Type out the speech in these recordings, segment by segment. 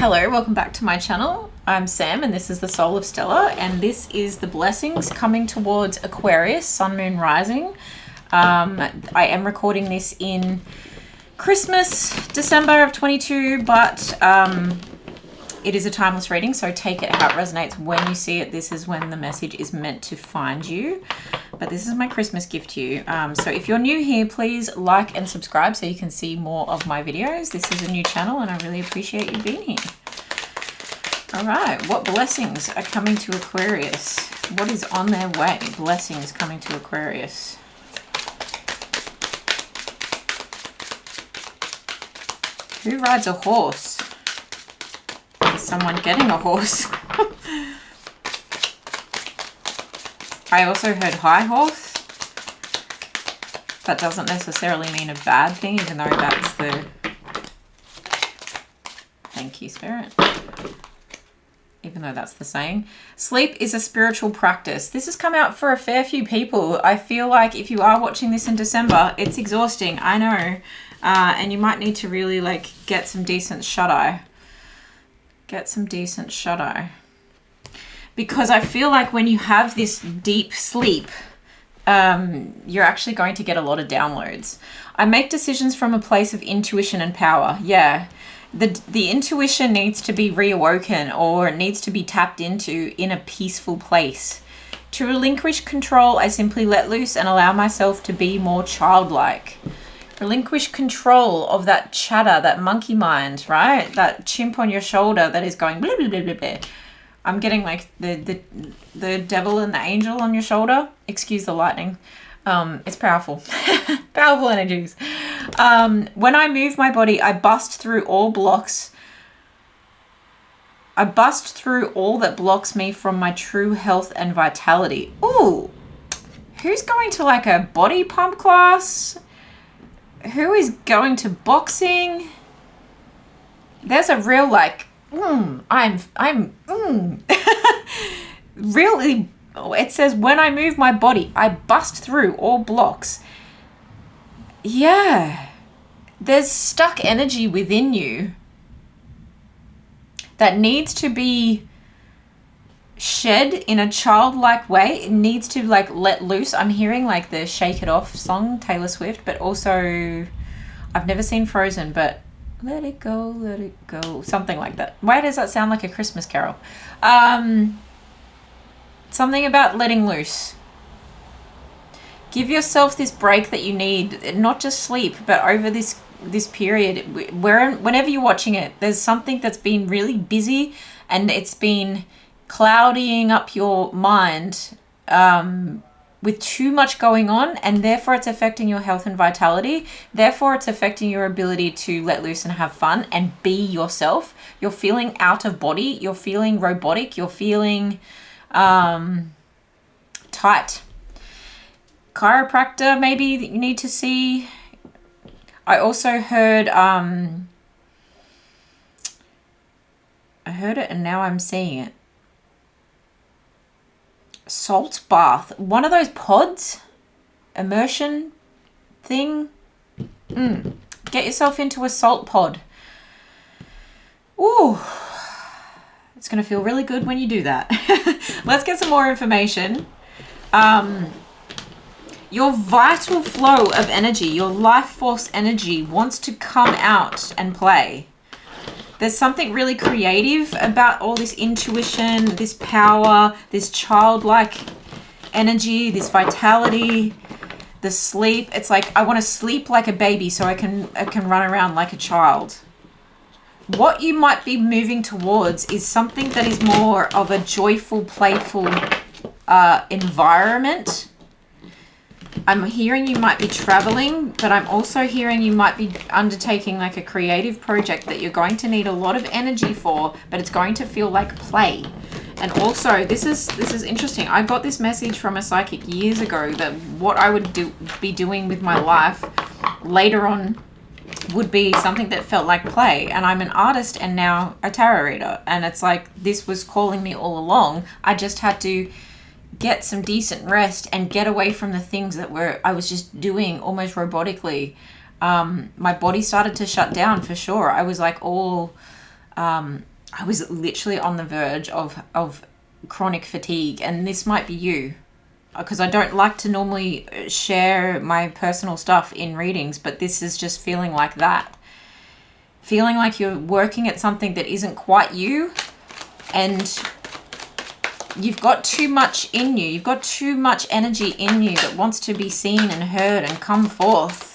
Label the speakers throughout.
Speaker 1: Hello, welcome back to my channel. I'm Sam and this is the Soul of Stella, and this is the blessings coming towards Aquarius, Sun, Moon, Rising. I am recording this in Christmas, December of 22, but it is a timeless reading, so take it how it resonates when you see it. This is when the message is meant to find you. But this is my Christmas gift to you. So if you're new here, please like and subscribe so you can see more of my videos. This is a new channel and I really appreciate you being here. All right, what blessings are coming to Aquarius? What is on their way? Blessings coming to Aquarius. Who rides a horse? Is someone getting a horse? I also heard high horse. That doesn't necessarily mean a bad thing, even though that's the... Thank you, Spirit. Even though that's the saying. Sleep is a spiritual practice. This has come out for a fair few people. I feel like if you are watching this in December, it's exhausting. I know. And you might need to really get some decent shut-eye. Get some decent shut-eye. Because I feel like when you have this deep sleep, you're actually going to get a lot of downloads. I make decisions from a place of intuition and power. Yeah. The intuition needs to be reawoken, or it needs to be tapped into in a peaceful place. To relinquish control, I simply let loose and allow myself to be more childlike. Relinquish control of that chatter, that monkey mind, right? That chimp on your shoulder that is going blah, blah, blah, blah, blah. I'm getting like the devil and the angel on your shoulder. Excuse the lightning. It's powerful. Powerful energies. When I move my body, I bust through all blocks. I bust through all that blocks me from my true health and vitality. Ooh. Who's going to like a body pump class? Who is going to boxing? There's a real really, it says when I move my body, I bust through all blocks. Yeah. There's stuck energy within you that needs to be shed in a childlike way. It needs to let loose. I'm hearing the Shake It Off song, Taylor Swift, but also I've never seen Frozen, but let it go, something like that. Why does that sound like a Christmas carol? Something about letting loose. Give yourself this break that you need, not just sleep, but over this period, whenever you're watching it, there's something that's been really busy and it's been clouding up your mind with too much going on, and therefore it's affecting your health and vitality. Therefore it's affecting your ability to let loose and have fun and be yourself. You're feeling out of body. You're feeling robotic. You're feeling tight. Chiropractor maybe that you need to see. I also heard I heard it and now I'm seeing it. Salt bath, one of those pods, immersion thing. Get yourself into a salt pod. Ooh, it's gonna feel really good when you do that. Let's get some more information. Your vital flow of energy, your life force energy wants to come out and play. There's something really creative about all this intuition, this power, this childlike energy, this vitality, the sleep. It's like I want to sleep like a baby so I can run around like a child. What you might be moving towards is something that is more of a joyful, playful environment. I'm hearing you might be traveling, but I'm also hearing you might be undertaking a creative project that you're going to need a lot of energy for, but it's going to feel like play. And also, this is interesting. I got this message from a psychic years ago that what I would be doing with my life later on would be something that felt like play. And I'm an artist and now a tarot reader. And it's like this was calling me all along. I just had to get some decent rest and get away from the things that I was just doing almost my body started to shut down for sure. I was all I was literally on the verge of chronic fatigue, and this might be you, because I don't like to normally share my personal stuff in readings, but this is just feeling like that. Feeling like you're working at something that isn't quite you, and you've got too much in you. You've got too much energy in you that wants to be seen and heard and come forth.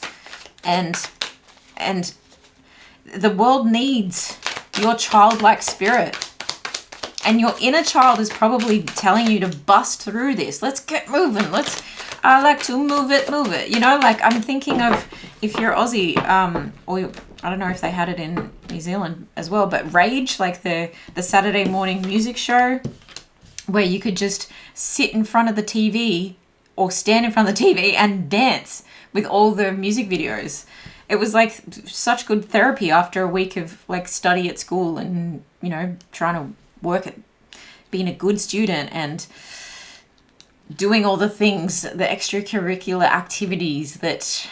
Speaker 1: And the world needs your childlike spirit. And your inner child is probably telling you to bust through this. Let's get moving. I like to move it. You know, like I'm thinking of, if you're Aussie, or I don't know if they had it in New Zealand as well, but Rage, like the Saturday morning music show, where you could just sit in front of the TV or stand in front of the TV and dance with all the music videos. It was like such good therapy after a week of like study at school and, you know, trying to work at being a good student and doing all the things, the extracurricular activities that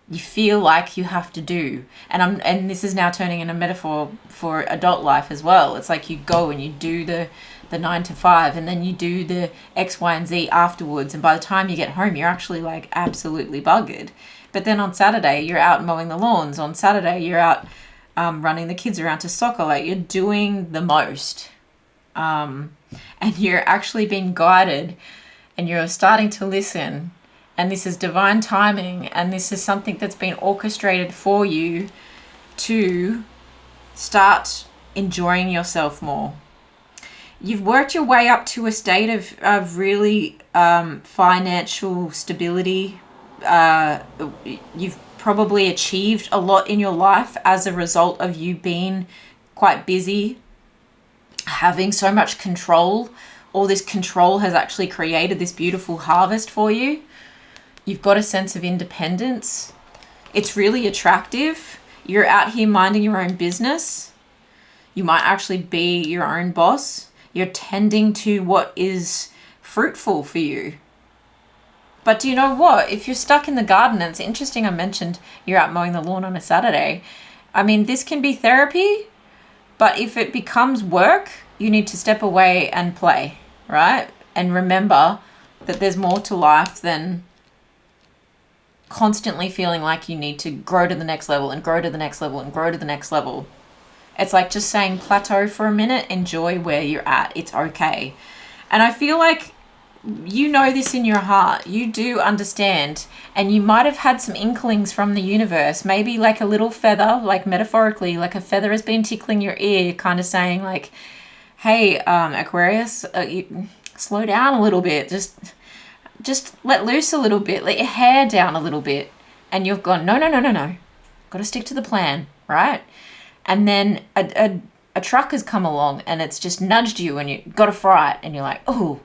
Speaker 1: you feel like you have to do. And this is now turning into a metaphor for adult life as well. It's like you go and you do the 9 to 5, and then you do the X, Y, and Z afterwards. And by the time you get home, you're actually like absolutely buggered. But then on Saturday, you're out mowing the lawns. On Saturday, you're out running the kids around to soccer. Like, you're doing the most. And you're actually being guided, and you're starting to listen. And this is divine timing. And this is something that's been orchestrated for you to start enjoying yourself more. You've worked your way up to a state of really financial stability. You've probably achieved a lot in your life as a result of you being quite busy, having so much control. All this control has actually created this beautiful harvest for you. You've got a sense of independence. It's really attractive. You're out here minding your own business. You might actually be your own boss. You're tending to what is fruitful for you. But do you know what? If you're stuck in the garden, and it's interesting I mentioned you're out mowing the lawn on a Saturday. I mean, this can be therapy, but if it becomes work, you need to step away and play, right? And remember that there's more to life than constantly feeling like you need to grow to the next level and grow to the next level and grow to the next level. It's like just saying plateau for a minute, enjoy where you're at. It's okay. And I feel like you know this in your heart. You do understand. And you might have had some inklings from the universe. Maybe like a little feather, like metaphorically, like a feather has been tickling your ear, kind of saying like, hey, Aquarius, slow down a little bit. Just let loose a little bit. Let your hair down a little bit. And you've gone, no. Got to stick to the plan, right? And then a truck has come along and it's just nudged you and you got a fright and you're like, oh,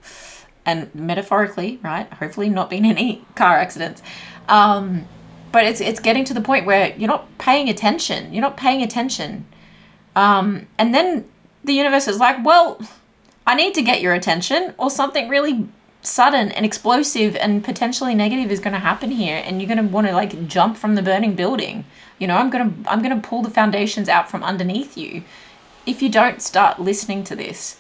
Speaker 1: and metaphorically, right? Hopefully not been any car accidents. But it's getting to the point where you're not paying attention. And then the universe is like, well, I need to get your attention, or something really sudden and explosive and potentially negative is going to happen here, and you're going to want to like jump from the burning building. You know, I'm going to pull the foundations out from underneath you if you don't start listening to this.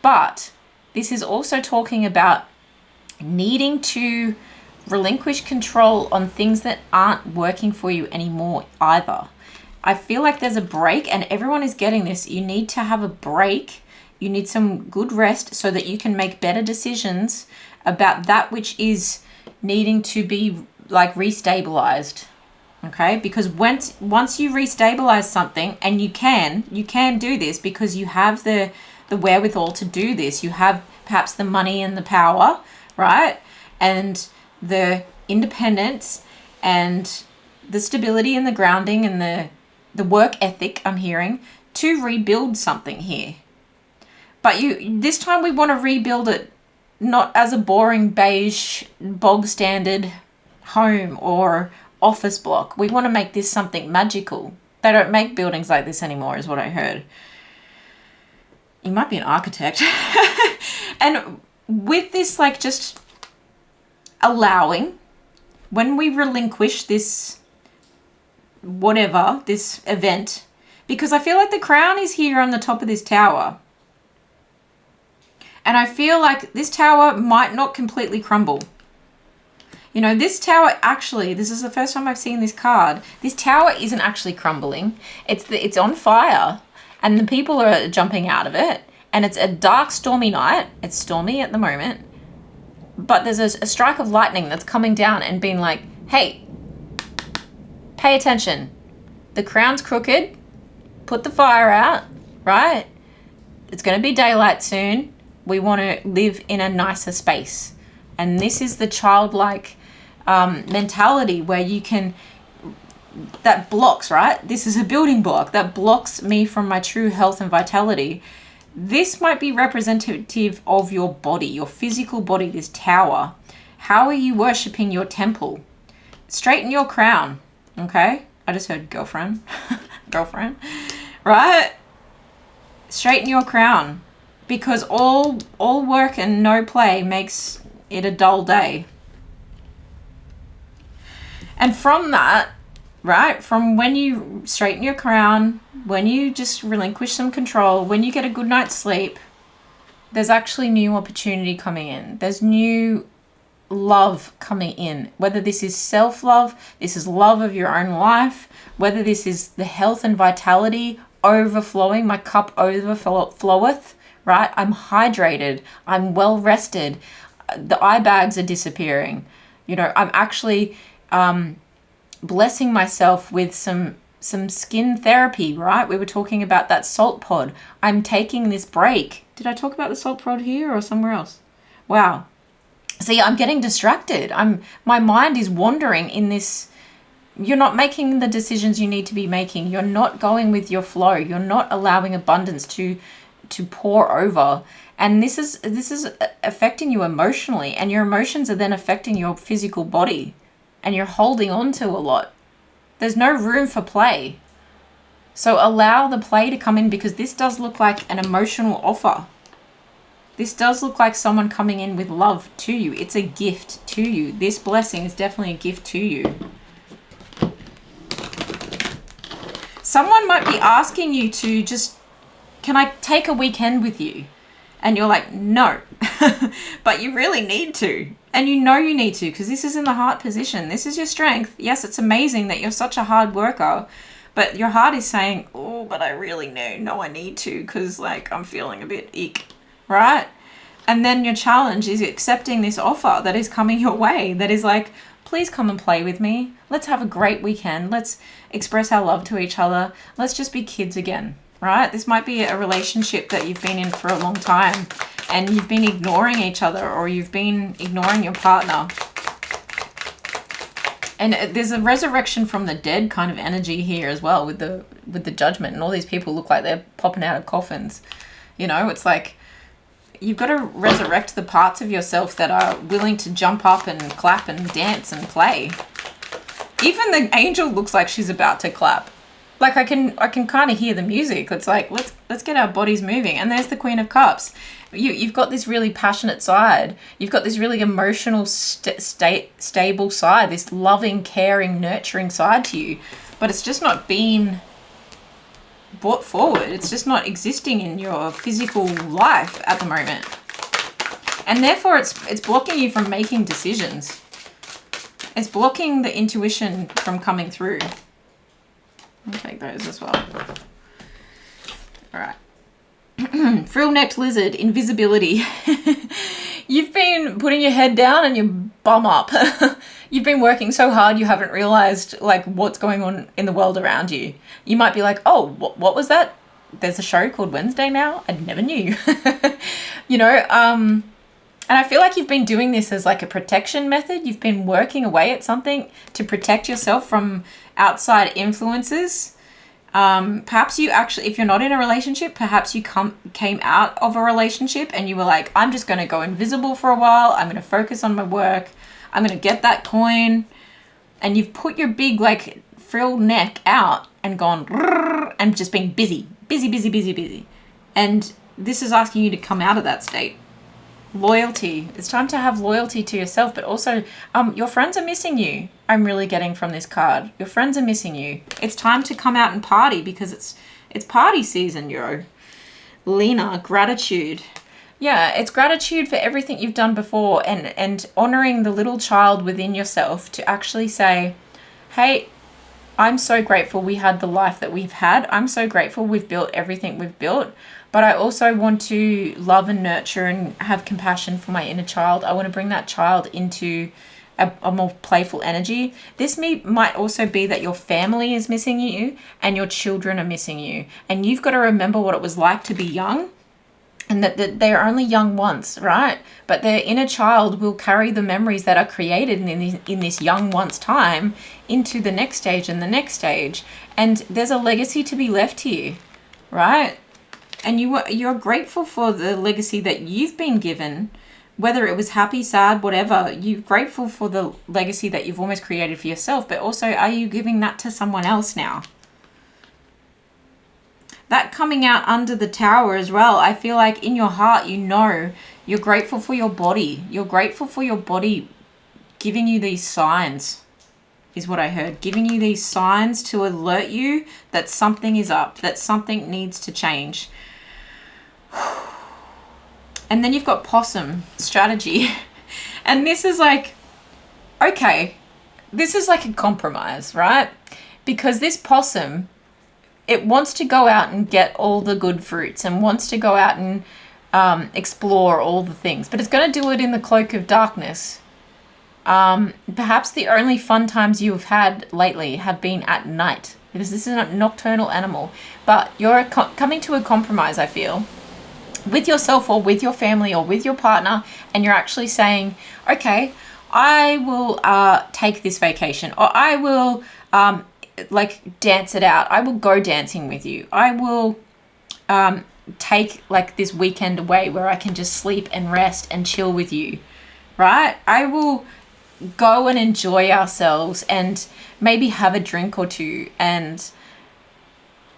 Speaker 1: But this is also talking about needing to relinquish control on things that aren't working for you anymore either. I feel like there's a break, and everyone is getting this. You need to have a break. You need some good rest so that you can make better decisions about that which is needing to be like restabilized. Okay, because once you restabilize something, and you can do this because you have the wherewithal to do this. You have perhaps the money and the power, right? And the independence and the stability and the grounding and the work ethic, I'm hearing, to rebuild something here. But this time we want to rebuild it not as a boring beige bog standard home or office block. We want to make this something magical. They don't make buildings like this anymore, is what I heard. You might be an architect. And with this, like, just allowing, when we relinquish this, whatever, this event, Because I feel like the crown is here on the top of this tower. And I feel like this tower might not completely crumble. You know, this tower actually, this is the first time I've seen this card. This tower isn't actually crumbling. It's on fire and the people are jumping out of it. And it's a dark, stormy night. It's stormy at the moment. But there's a strike of lightning that's coming down and being like, hey, pay attention. The crown's crooked. Put the fire out, right? It's going to be daylight soon. We want to live in a nicer space. And this is the childlike mentality where you can, that blocks, right? This is a building block that blocks me from my true health and vitality. This might be representative of your body, your physical body, this tower. How are you worshipping your temple? Straighten your crown, okay? I just heard girlfriend. Girlfriend, right? Straighten your crown, because all work and no play makes it a dull day. And from that, right, from when you straighten your crown, when you just relinquish some control, when you get a good night's sleep, there's actually new opportunity coming in. There's new love coming in. Whether this is self-love, this is love of your own life, whether this is the health and vitality overflowing, my cup overfloweth, right? I'm hydrated, I'm well rested, the eye bags are disappearing. You know, I'm actually blessing myself with some skin therapy, right? We were talking about that salt pod. I'm taking this break. Did I talk about the salt pod here or somewhere else? Wow. See, I'm getting distracted. My mind is wandering in this. You're not making the decisions you need to be making. You're not going with your flow. You're not allowing abundance to pour over. And this is affecting you emotionally, and your emotions are then affecting your physical body, and you're holding on to a lot. There's no room for play. So allow the play to come in, because this does look like an emotional offer. This does look like someone coming in with love to you. It's a gift to you. This blessing is definitely a gift to you. Someone might be asking you to just, can I take a weekend with you? And you're like, no, but you really need to. And you know you need to, because this is in the heart position. This is your strength. Yes, it's amazing that you're such a hard worker, but your heart is saying, oh, but I really know I need to, because like I'm feeling a bit ick, right? And then your challenge is accepting this offer that is coming your way, that is like, please come and play with me. Let's have a great weekend. Let's express our love to each other. Let's just be kids again, right? This might be a relationship that you've been in for a long time and you've been ignoring each other, or you've been ignoring your partner. And there's a resurrection from the dead kind of energy here as well with the judgment, and all these people look like they're popping out of coffins. You know, it's like you've got to resurrect the parts of yourself that are willing to jump up and clap and dance and play. Even the angel looks like she's about to clap. Like I can kind of hear the music. It's like, let's get our bodies moving. And there's the Queen of Cups. You've got this really passionate side. You've got this really emotional, stable side, this loving, caring, nurturing side to you. But it's just not being brought forward. It's just not existing in your physical life at the moment. And therefore it's blocking you from making decisions. It's blocking the intuition from coming through. I'll take those as well. All right. Frill-necked lizard, invisibility. You've been putting your head down and your bum up. You've been working so hard you haven't realized like what's going on in the world around you. You might be like, oh, what was that? There's a show called Wednesday now? I never knew. You know, and I feel like you've been doing this as like a protection method. You've been working away at something to protect yourself from outside influences. Perhaps you actually, if you're not in a relationship, perhaps you came out of a relationship and you were like, I'm just going to go invisible for a while. I'm going to focus on my work. I'm going to get that coin. And you've put your big like frill neck out and gone and just been busy. And this is asking you to come out of that state. Loyalty. It's time to have loyalty to yourself, but also your friends are missing you. I'm really getting from this card. Your friends are missing you. It's time to come out and party because it's party season, yo. Lena, gratitude. Yeah, it's gratitude for everything you've done before and honoring the little child within yourself to actually say, hey, I'm so grateful we had the life that we've had. I'm so grateful we've built everything we've built. But I also want to love and nurture and have compassion for my inner child. I want to bring that child into a more playful energy. This might also be that your family is missing you and your children are missing you. And you've got to remember what it was like to be young. And that they're only young once, right? But their inner child will carry the memories that are created in this young once time into the next stage and the next stage. And there's a legacy to be left here, right? And you're grateful for the legacy that you've been given, whether it was happy, sad, whatever. You're grateful for the legacy that you've almost created for yourself, but also are you giving that to someone else now? That coming out under the tower as well, I feel like in your heart, you know, you're grateful for your body. You're grateful for your body giving you these signs, is what I heard. Giving you these signs to alert you that something is up, that something needs to change. And then you've got possum, strategy. And this is like, okay, this is like a compromise, right? Because this possum, it wants to go out and get all the good fruits and wants to go out and explore all the things, but it's going to do it in the cloak of darkness. Perhaps the only fun times you've had lately have been at night, because this is a nocturnal animal, but you're coming to a compromise, I feel, with yourself or with your family or with your partner, and you're actually saying, okay, I will take this vacation, or I will like dance it out. I will go dancing with you. I will take like this weekend away where I can just sleep and rest and chill with you, right? I will go and enjoy ourselves and maybe have a drink or two and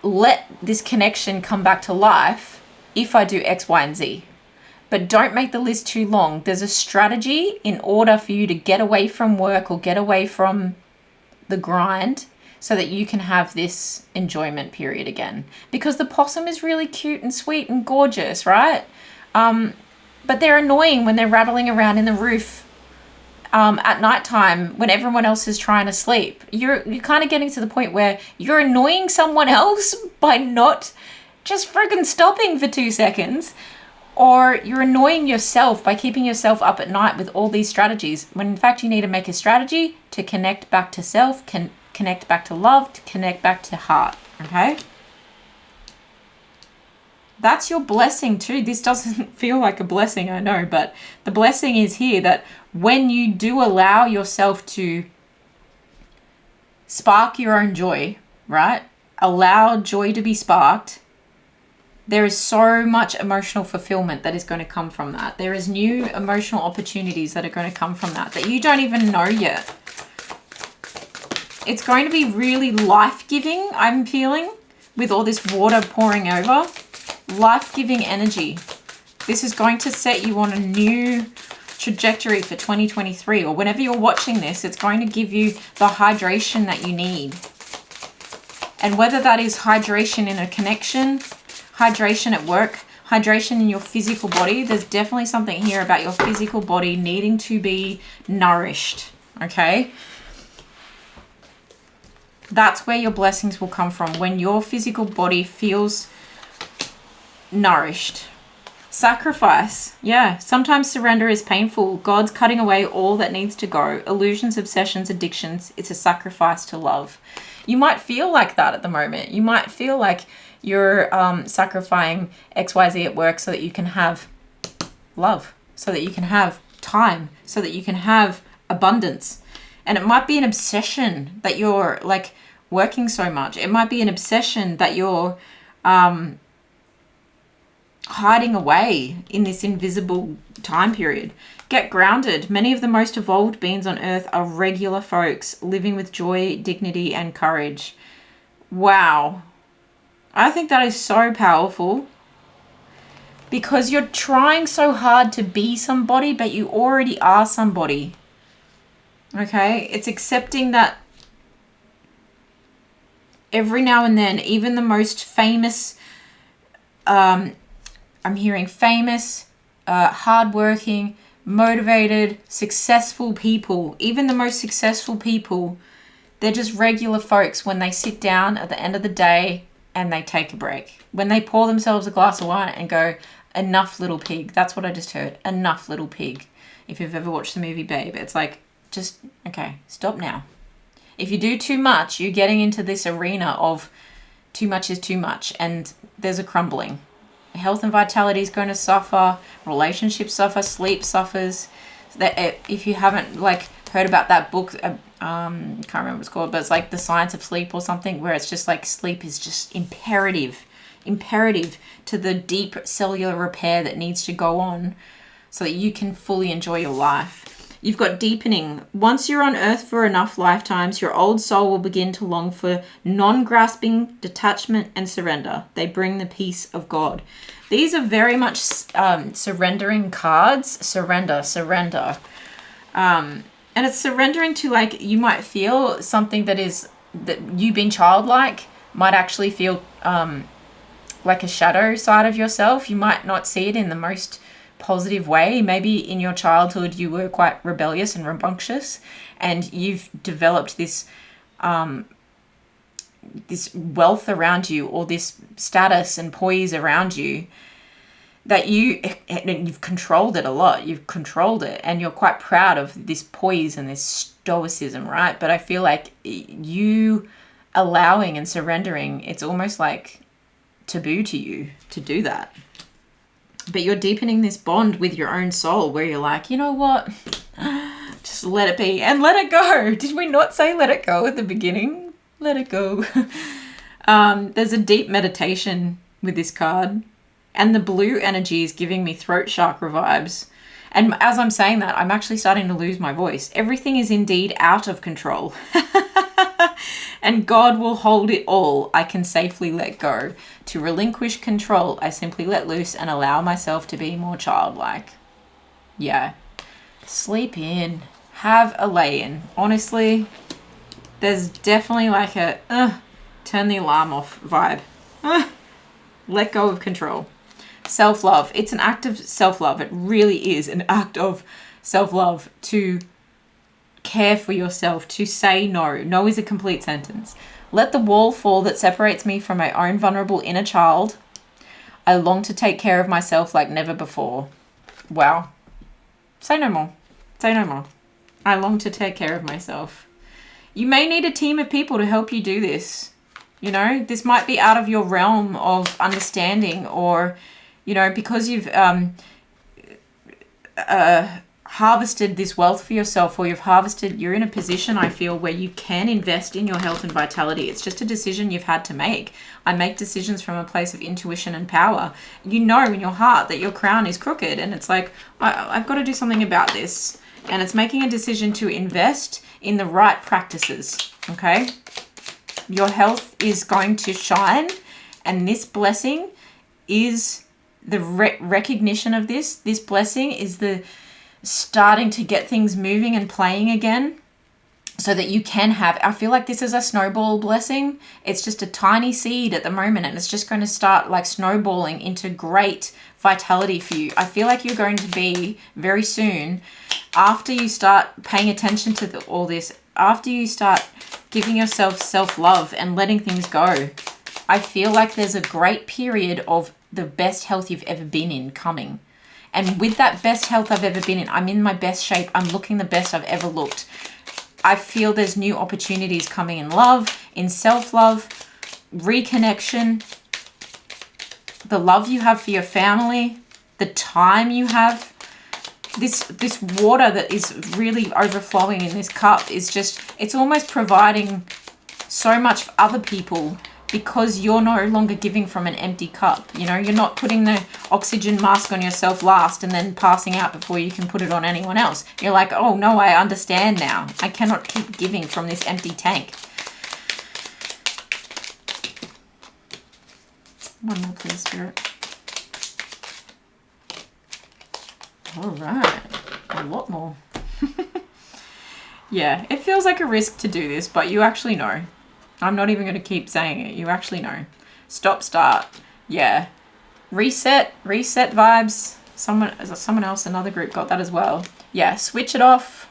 Speaker 1: let this connection come back to life if I do X, Y, and Z. But don't make the list too long. There's a strategy in order for you to get away from work or get away from the grind so that you can have this enjoyment period again. Because the possum is really cute and sweet and gorgeous, right? But they're annoying when they're rattling around in the roof at nighttime when everyone else is trying to sleep. You're kind of getting to the point where you're annoying someone else by not just freaking stopping for 2 seconds. Or you're annoying yourself by keeping yourself up at night with all these strategies, when in fact you need to make a strategy to connect back to self, connect back to love, to connect back to heart, okay? That's your blessing too. This doesn't feel like a blessing, I know, but the blessing is here that when you do allow yourself to spark your own joy, right? Allow joy to be sparked. There is so much emotional fulfillment that is going to come from that. There is new emotional opportunities that are going to come from that you don't even know yet. It's going to be really life-giving, I'm feeling, with all this water pouring over. Life-giving energy. This is going to set you on a new trajectory for 2023, or whenever you're watching this, it's going to give you the hydration that you need. And whether that is hydration in a connection, hydration at work, hydration in your physical body, there's definitely something here about your physical body needing to be nourished, okay? That's where your blessings will come from, when your physical body feels nourished. Sacrifice. Yeah, sometimes surrender is painful. God's cutting away all that needs to go. Illusions, obsessions, addictions. It's a sacrifice to love. You might feel like that at the moment. You might feel like you're sacrificing XYZ at work so that you can have love, so that you can have time, so that you can have abundance. And it might be an obsession that you're like working so much. It might be an obsession that you're hiding away in this invisible time period. Get grounded. Many of the most evolved beings on earth are regular folks living with joy, dignity, and courage. Wow. I think that is so powerful. because you're trying so hard to be somebody, but you already are somebody. Okay? It's accepting that every now and then, even the most famous, I'm hearing famous, hardworking, motivated, successful people, even the most successful people, they're just regular folks when they sit down at the end of the day and they take a break. When they pour themselves a glass of wine and go, enough little pig. That's what I just heard. Enough little pig. If you've ever watched the movie Babe, it's like, just, okay, stop now. If you do too much, you're getting into this arena of too much is too much, and there's a crumbling. Health and vitality is going to suffer. Relationships suffer. Sleep suffers. That if you haven't like heard about that book, can't remember what it's called, but it's like The Science of Sleep or something, where it's just like sleep is just imperative to the deep cellular repair that needs to go on so that you can fully enjoy your life. You've got deepening. Once you're on earth for enough lifetimes, your old soul will begin to long for non-grasping, detachment, and surrender. They bring the peace of God. These are very much surrendering cards. Surrender. And it's surrendering to, like, you might feel something that you being childlike might actually feel like a shadow side of yourself. You might not see it in the most positive way. Maybe in your childhood you were quite rebellious and rambunctious, and you've developed this this wealth around you, or this status and poise around you, that you've controlled it a lot. You've controlled it, and you're quite proud of this poise and this stoicism, right? But I feel like you allowing and surrendering, it's almost like taboo to you to do that. But you're deepening this bond with your own soul, where you're like, you know what? Just let it be and let it go. Did we not say let it go at the beginning? Let it go. There's a deep meditation with this card. And the blue energy is giving me throat chakra vibes. And as I'm saying that, I'm actually starting to lose my voice. Everything is indeed out of control. And God will hold it all. I can safely let go. To relinquish control, I simply let loose and allow myself to be more childlike. Yeah. Sleep in. Have a lay-in. Honestly, there's definitely like a turn the alarm off vibe. Let go of control. Self-love. It's an act of self-love. It really is an act of self-love to care for yourself, to say no. No is a complete sentence. Let the wall fall that separates me from my own vulnerable inner child. I long to take care of myself like never before. Wow. Say no more. Say no more. I long to take care of myself. You may need a team of people to help you do this. You know, this might be out of your realm of understanding, or, you know, because you've harvested this wealth for yourself, or you're in a position, I feel, where you can invest in your health and vitality. It's just a decision you've had to make. I make decisions from a place of intuition and power. You know in your heart that your crown is crooked, and it's like, I've got to do something about this. And it's making a decision to invest in the right practices, okay? Your health is going to shine, and this blessing is the recognition of this. This blessing is the starting to get things moving and playing again, so that you can have, I feel like this is a snowball blessing. It's just a tiny seed at the moment, and it's just going to start like snowballing into great vitality for you. I feel like you're going to be very soon, after you start paying attention to all this, after you start giving yourself self-love and letting things go, I feel like there's a great period of the best health you've ever been in coming. And with that best health I've ever been in, I'm in my best shape. I'm looking the best I've ever looked. I feel there's new opportunities coming in love, in self-love, reconnection, the love you have for your family, the time you have. This water that is really overflowing in this cup is just, it's almost providing so much for other people, because you're no longer giving from an empty cup. You know, you're not putting the oxygen mask on yourself last and then passing out before you can put it on anyone else. You're like, oh no, I understand now. I cannot keep giving from this empty tank. One more, please, Spirit. All right. A lot more. Yeah, it feels like a risk to do this, but you actually know. I'm not even going to keep saying it. You actually know. Stop, start. Yeah. Reset vibes. Someone else, another group got that as well. Yeah, switch it off.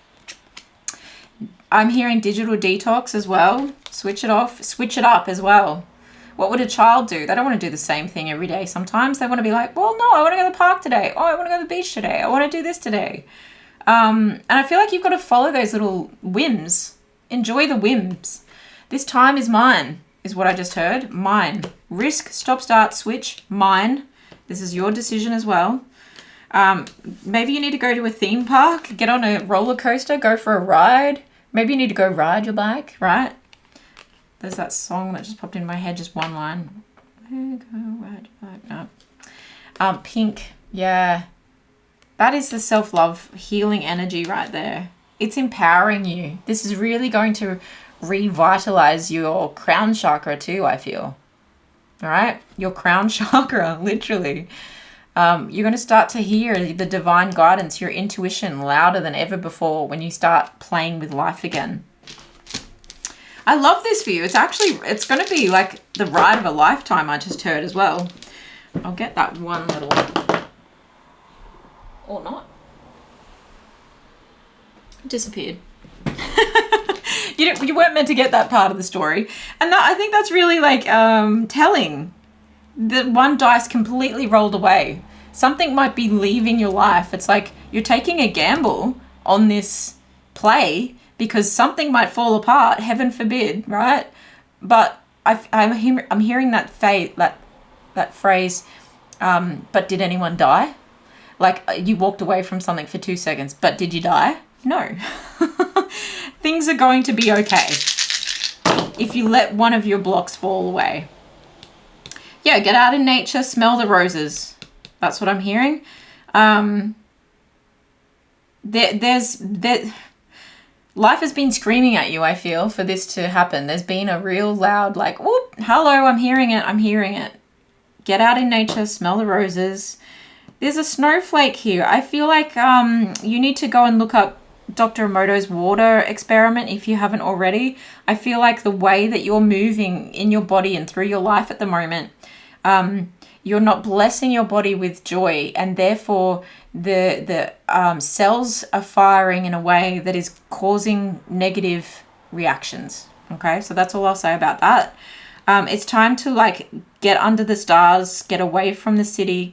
Speaker 1: I'm hearing digital detox as well. Switch it off. Switch it up as well. What would a child do? They don't want to do the same thing every day. Sometimes they want to be like, well, no, I want to go to the park today. Oh, I want to go to the beach today. I want to do this today. And I feel like you've got to follow those little whims. Enjoy the whims. This time is mine, is what I just heard. Mine. Risk, stop, start, switch, mine. This is your decision as well. Maybe you need to go to a theme park, get on a roller coaster, go for a ride. Maybe you need to go ride your bike, right? There's that song that just popped in my head, just one line. Go ride your bike. No. Pink, yeah. That is the self-love healing energy right there. It's empowering you. This is really going to revitalize your crown chakra too, I feel. All right? Your crown chakra, literally. You're going to start to hear the divine guidance, your intuition louder than ever before when you start playing with life again. I love this for you. It's going to be like the ride of a lifetime, I just heard as well. I'll get that one little... Or not. Disappeared. You weren't meant to get that part of the story. And I think that's really like telling. The one dice completely rolled away. Something might be leaving your life. It's like you're taking a gamble on this play because something might fall apart, heaven forbid, right? But I'm hearing that phrase, but did anyone die? Like you walked away from something for 2 seconds, but did you die? No. Things are going to be okay if you let one of your blocks fall away. Yeah, get out in nature, smell the roses. That's what I'm hearing. Life has been screaming at you, I feel, for this to happen. There's been a real loud like, whoop, hello, I'm hearing it. Get out in nature, smell the roses. There's a snowflake here. I feel like you need to go and look up Dr. Emoto's water experiment if you haven't already. I feel like the way that you're moving in your body and through your life at the moment, you're not blessing your body with joy, and therefore the cells are firing in a way that is causing negative reactions. Okay, so that's all I'll say about that. It's time to like get under the stars, get away from the city,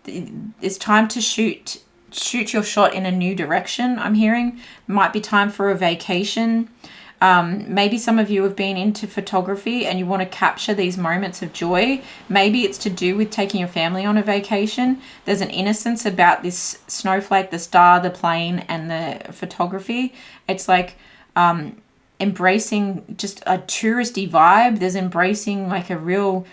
Speaker 1: it's time to shoot your shot in a new direction. I'm hearing might be time for a vacation. Maybe some of you have been into photography and you want to capture these moments of joy. Maybe it's to do with taking your family on a vacation. There's an innocence about this snowflake, the star, the plane, and the photography. It's like embracing just a touristy vibe. There's embracing like a real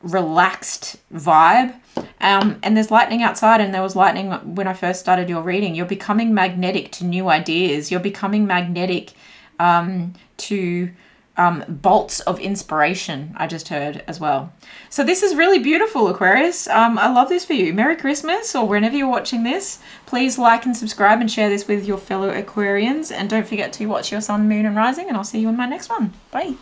Speaker 1: relaxed vibe. And there's lightning outside, and there was lightning when I first started your reading. You're becoming magnetic to new ideas. You're becoming magnetic to bolts of inspiration, I just heard as well. So this is really beautiful, Aquarius. I love this for you. Merry Christmas, or whenever you're watching this. Please like and subscribe and share this with your fellow Aquarians. And don't forget to watch your sun, moon, and rising. And I'll see you in my next one. Bye.